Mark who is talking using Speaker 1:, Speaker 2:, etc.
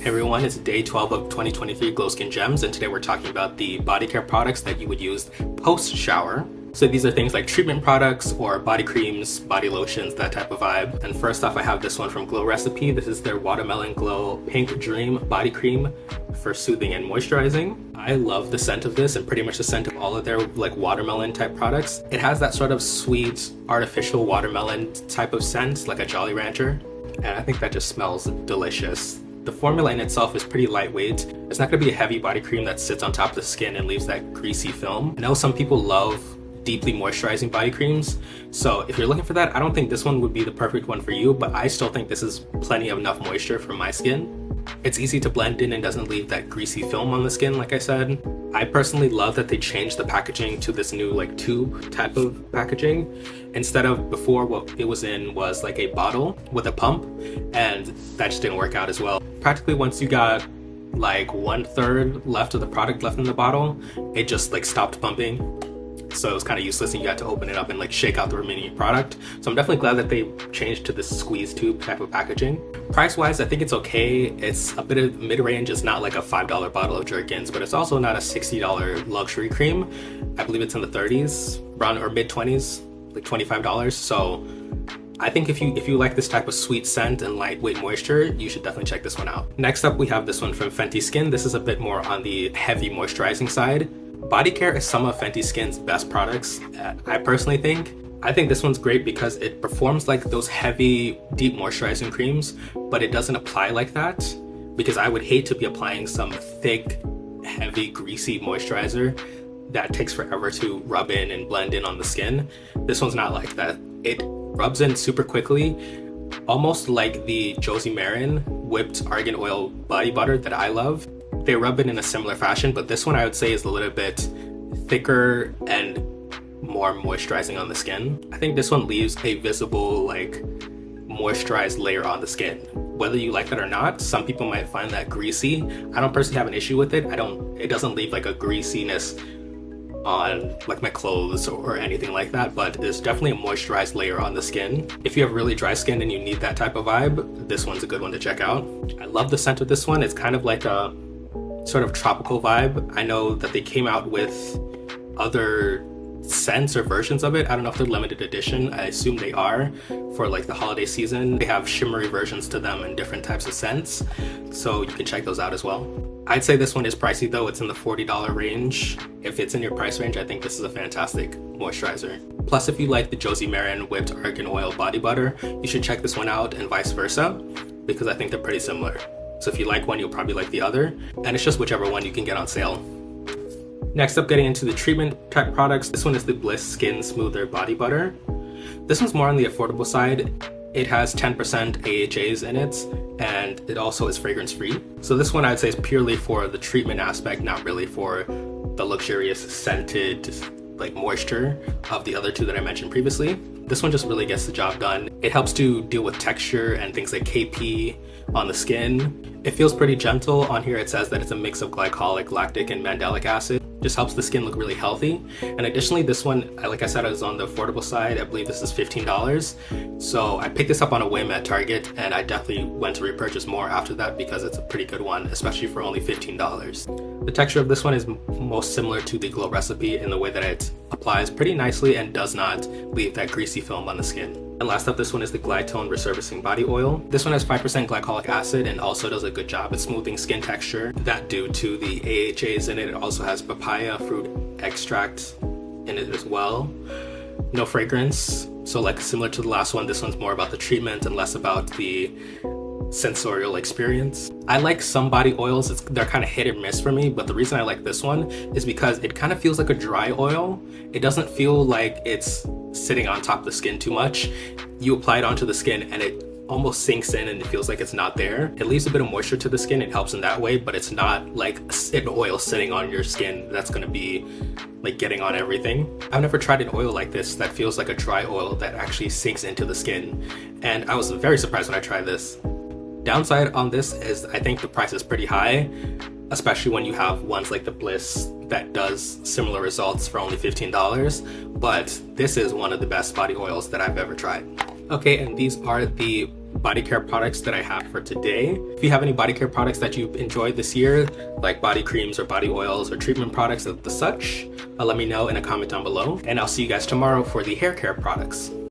Speaker 1: Hey everyone, it's day 12 of 2023 Glow Skin Gems, and today we're talking about the body care products that you would use post-shower. So these are things like treatment products or body creams, body lotions, that type of vibe. And first off, I have this one from Glow Recipe. This is their Watermelon Glow Pink Dream Body Cream for soothing and moisturizing. I love the scent of this and pretty much the scent of all of their like watermelon type products. It has that sort of sweet, artificial watermelon type of scent, like a Jolly Rancher. And I think that just smells delicious. The formula in itself is pretty lightweight. It's not going to be a heavy body cream that sits on top of the skin and leaves that greasy film. I know some people love deeply moisturizing body creams, so if you're looking for that, I don't think this one would be the perfect one for you, but I still think this is plenty of enough moisture for my skin. It's easy to blend in and doesn't leave that greasy film on the skin, like I said. I personally love that they changed the packaging to this new like tube type of packaging. Instead of before, what it was in was like a bottle with a pump, and that just didn't work out as well. Practically once you got like 1/3 left of the product left in the bottle, it just like stopped pumping. So it was kind of useless and you had to open it up and like shake out the remaining product. So I'm definitely glad that they changed to this squeeze tube type of packaging. Price wise, I think it's okay. It's a bit of mid-range. It's not like a $5 bottle of Jergens, but it's also not a $60 luxury cream. I believe it's in the 30s, around or mid 20s, like $25. So I think if you like this type of sweet scent and lightweight moisture, you should definitely check this one out. Next up, we have this one from Fenty Skin. This is a bit more on the heavy moisturizing side. Body care is some of Fenty Skin's best products, I personally think. I think this one's great because it performs like those heavy, deep moisturizing creams, but it doesn't apply like that, because I would hate to be applying some thick, heavy, greasy moisturizer that takes forever to rub in and blend in on the skin. This one's not like that. It rubs in super quickly, almost like the Josie Maran whipped argan oil body butter that I love. They rub it in a similar fashion, but this one I would say is a little bit thicker and more moisturizing on the skin. I think this one leaves a visible like moisturized layer on the skin. Whether you like it or not, some people might find that greasy. I don't personally have an issue with it. It doesn't leave like a greasiness on like my clothes or anything like that, but there's definitely a moisturized layer on the skin. If you have really dry skin and you need that type of vibe, this one's a good one to check out. I love the scent of this one. It's kind of like a sort of tropical vibe. I know that they came out with other scents or versions of it. I don't know if they're limited edition. I assume they are for like the holiday season. They have shimmery versions to them and different types of scents, so you can check those out as well. I'd say this one is pricey though. It's in the $40 range. If it's in your price range, I think this is a fantastic moisturizer. Plus, if you like the Josie Maran whipped argan oil body butter, you should check this one out, and vice versa, because I think they're pretty similar. So if you like one, you'll probably like the other, and it's just whichever one you can get on sale. Next up, getting into the treatment type products, this one is the Bliss Skin Smoother Body Butter. This one's more on the affordable side. It has 10% AHAs in it, and it also is fragrance free. So this one I'd say is purely for the treatment aspect, not really for the luxurious scented like moisture of the other two that I mentioned previously. This one just really gets the job done. It helps to deal with texture and things like KP on the skin. It feels pretty gentle. On here it says that it's a mix of glycolic, lactic, and mandelic acid. Just helps the skin look really healthy. And additionally, this one, like I said, is on the affordable side. I believe this is $15. So I picked this up on a whim at Target, and I definitely went to repurchase more after that because it's a pretty good one, especially for only $15. The texture of this one is most similar to the Glow Recipe in the way that it applies pretty nicely and does not leave that greasy film on the skin. And last up, this one is the Glytone Resurfacing Body Oil. This one has 5% glycolic acid and also does a good job at smoothing skin texture. That due to the AHAs in it. It also has papaya fruit extract in it as well. No fragrance. So like similar to the last one, this one's more about the treatment and less about the sensorial experience. I like some body oils. They're kind of hit or miss for me, but the reason I like this one is because it kind of feels like a dry oil. It doesn't feel like it's sitting on top of the skin too much. You apply it onto the skin and it almost sinks in and it feels like it's not there. It leaves a bit of moisture to the skin. It helps in that way, but it's not like an oil sitting on your skin that's going to be like getting on everything. I've never tried an oil like this that feels like a dry oil that actually sinks into the skin, and I was very surprised when I tried this. Downside on this is I think the price is pretty high, especially when you have ones like the Bliss that does similar results for only $15, but this is one of the best body oils that I've ever tried. Okay, and these are the body care products that I have for today. If you have any body care products that you've enjoyed this year, like body creams or body oils or treatment products of the such, let me know in a comment down below. And I'll see you guys tomorrow for the hair care products.